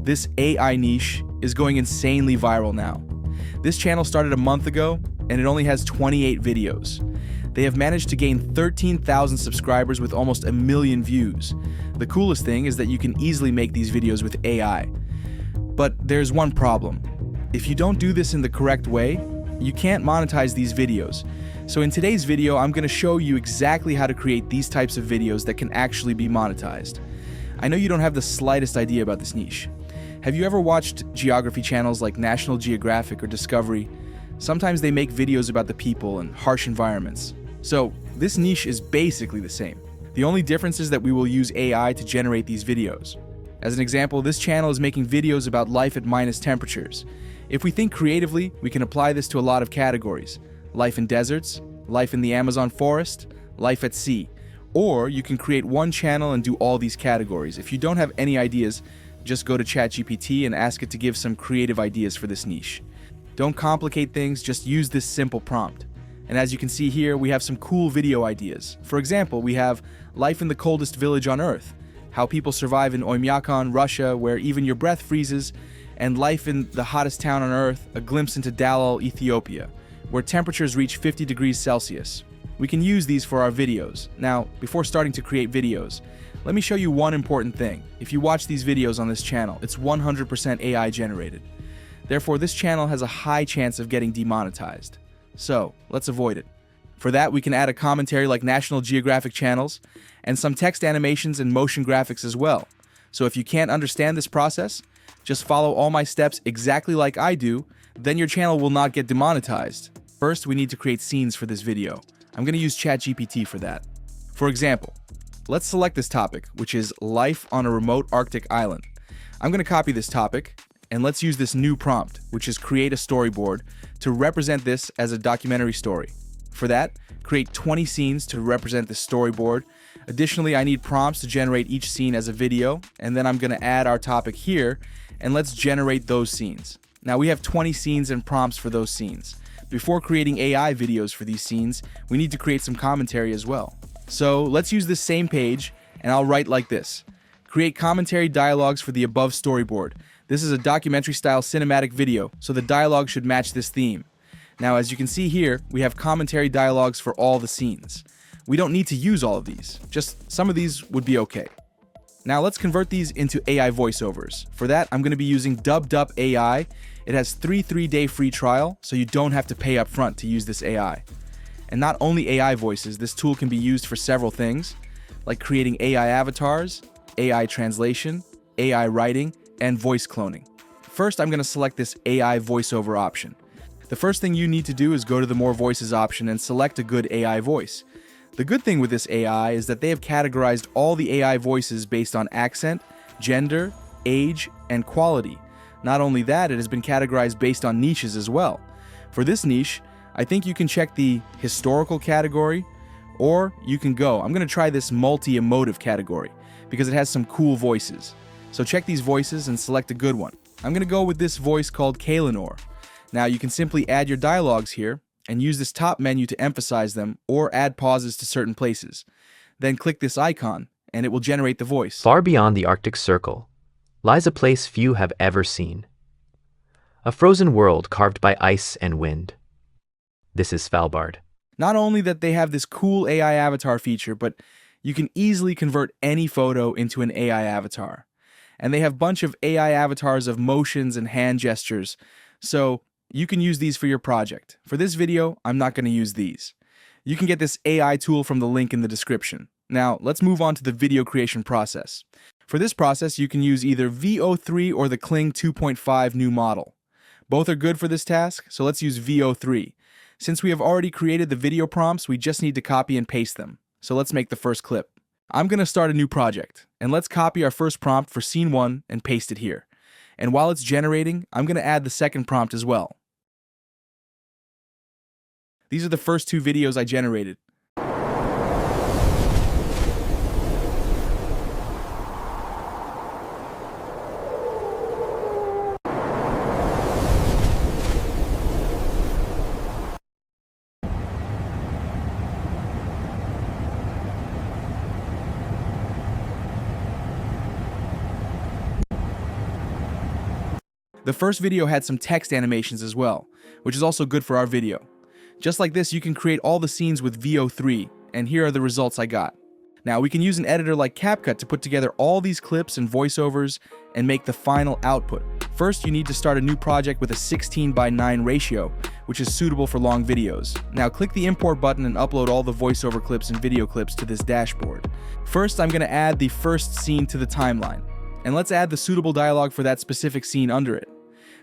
This AI niche is going insanely viral now. This channel started a month ago, and it only has 28 videos. They have managed to gain 13,000 subscribers with almost 1 million views. The coolest thing is that you can easily make these videos with AI. But there's one problem. If you don't do this in the correct way, you can't monetize these videos. So in today's video, I'm going to show you exactly how to create these types of videos that can actually be monetized. I know you don't have the slightest idea about this niche. Have you ever watched geography channels like National Geographic or Discovery? Sometimes they make videos about the people and harsh environments. So this niche is basically the same. The only difference is that we will use AI to generate these videos. As an example, this channel is making videos about life at minus temperatures. If we think creatively, we can apply this to a lot of categories. Life in deserts, life in the Amazon forest, life at sea. Or you can create one channel and do all these categories. If you don't have any ideas, just go to ChatGPT and ask it to give some creative ideas for this niche. Don't complicate things, just use this simple prompt. And as you can see here, we have some cool video ideas. For example, we have life in the coldest village on Earth, how people survive in Oymyakon, Russia, where even your breath freezes, and life in the hottest town on Earth, a glimpse into Dalal, Ethiopia, where temperatures reach 50 degrees Celsius. We can use these for our videos. Now, before starting to create videos, let me show you one important thing. If you watch these videos on this channel, it's 100% AI generated. Therefore, this channel has a high chance of getting demonetized. So, let's avoid it. For that, we can add a commentary like National Geographic channels, and some text animations and motion graphics as well. So if you can't understand this process, just follow all my steps exactly like I do, then your channel will not get demonetized. First, we need to create scenes for this video. I'm going to use ChatGPT for that. For example, let's select this topic, which is life on a remote Arctic island. I'm going to copy this topic, and let's use this new prompt, which is create a storyboard, to represent this as a documentary story. For that, create 20 scenes to represent the storyboard. Additionally, I need prompts to generate each scene as a video, and then I'm going to add our topic here, and let's generate those scenes. Now we have 20 scenes and prompts for those scenes. Before creating AI videos for these scenes, we need to create some commentary as well. So let's use this same page, and I'll write like this. Create commentary dialogues for the above storyboard. This is a documentary-style cinematic video, so the dialogue should match this theme. Now, as you can see here, we have commentary dialogues for all the scenes. We don't need to use all of these, just some of these would be okay. Now let's convert these into AI voiceovers. For that, I'm going to be using DubDub AI. It has 3-day free trial, so you don't have to pay up front to use this AI. And not only AI voices, this tool can be used for several things, like creating AI avatars, AI translation, AI writing, and voice cloning. First, I'm going to select this AI voiceover option. The first thing you need to do is go to the More Voices option and select a good AI voice. The good thing with this AI is that they have categorized all the AI voices based on accent, gender, age, and quality. Not only that, it has been categorized based on niches as well. For this niche, I think you can check the historical category, or you can I'm going to try this multi-emotive category because it has some cool voices. So check these voices and select a good one. I'm going to go with this voice called Kalinor. Now you can simply add your dialogues here and use this top menu to emphasize them or add pauses to certain places. Then click this icon and it will generate the voice. Far beyond the Arctic Circle lies a place few have ever seen. A frozen world carved by ice and wind. This is Svalbard. Not only that they have this cool AI avatar feature, but you can easily convert any photo into an AI avatar. And they have a bunch of AI avatars of motions and hand gestures, so you can use these for your project. For this video, I'm not going to use these. You can get this AI tool from the link in the description. Now, let's move on to the video creation process. For this process, you can use either VO3 or the Kling 2.5 new model. Both are good for this task, so let's use VO3. Since we have already created the video prompts, we just need to copy and paste them. So let's make the first clip. I'm going to start a new project, and let's copy our first prompt for scene 1 and paste it here. And while it's generating, I'm going to add the second prompt as well. These are the first 2 videos I generated. The first video had some text animations as well, which is also good for our video. Just like this, you can create all the scenes with VO3, and here are the results I got. Now, we can use an editor like CapCut to put together all these clips and voiceovers and make the final output. First, you need to start a new project with a 16:9 ratio, which is suitable for long videos. Now, click the import button and upload all the voiceover clips and video clips to this dashboard. First, I'm going to add the first scene to the timeline, and let's add the suitable dialogue for that specific scene under it.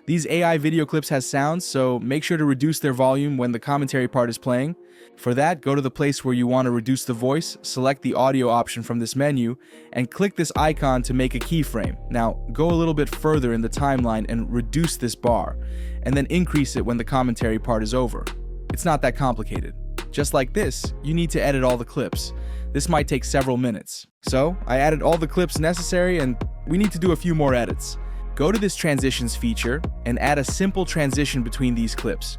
These AI video clips has sounds, so make sure to reduce their volume when the commentary part is playing. For that, go to the place where you want to reduce the voice, select the audio option from this menu, and click this icon to make a keyframe. Now, go a little bit further in the timeline and reduce this bar, and then increase it when the commentary part is over. It's not that complicated. Just like this, you need to edit all the clips. This might take several minutes. So, I added all the clips necessary, and we need to do a few more edits. Go to this transitions feature and add a simple transition between these clips.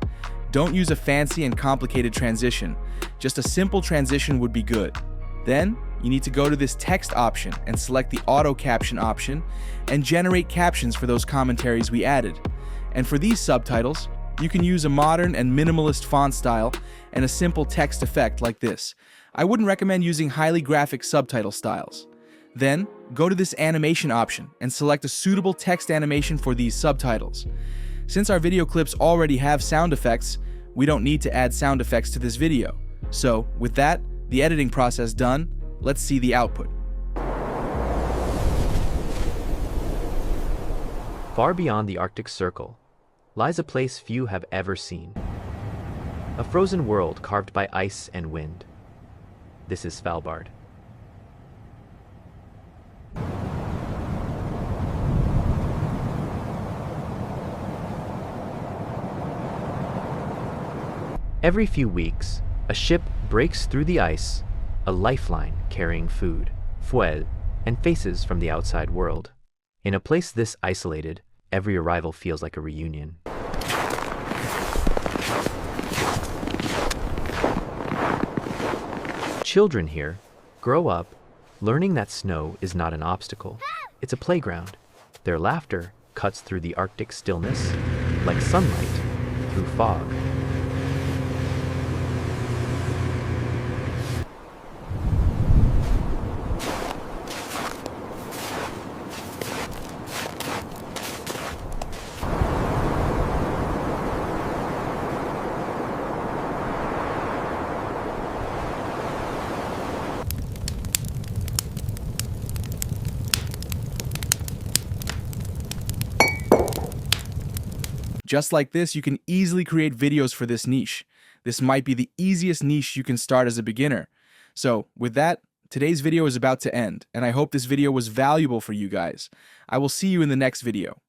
Don't use a fancy and complicated transition. Just a simple transition would be good. Then, you need to go to this text option and select the auto caption option and generate captions for those commentaries we added. And for these subtitles, you can use a modern and minimalist font style and a simple text effect like this. I wouldn't recommend using highly graphic subtitle styles. Then, go to this animation option and select a suitable text animation for these subtitles. Since our video clips already have sound effects, we don't need to add sound effects to this video. So, with that, the editing process done, let's see the output. Far beyond the Arctic Circle lies a place few have ever seen. A frozen world carved by ice and wind. This is Svalbard. Every few weeks, a ship breaks through the ice, a lifeline carrying food, fuel, and faces from the outside world. In a place this isolated, every arrival feels like a reunion. Children here grow up learning that snow is not an obstacle. It's a playground. Their laughter cuts through the Arctic stillness like sunlight through fog. Just like this, you can easily create videos for this niche. This might be the easiest niche you can start as a beginner. So, with that, today's video is about to end, and I hope this video was valuable for you guys. I will see you in the next video.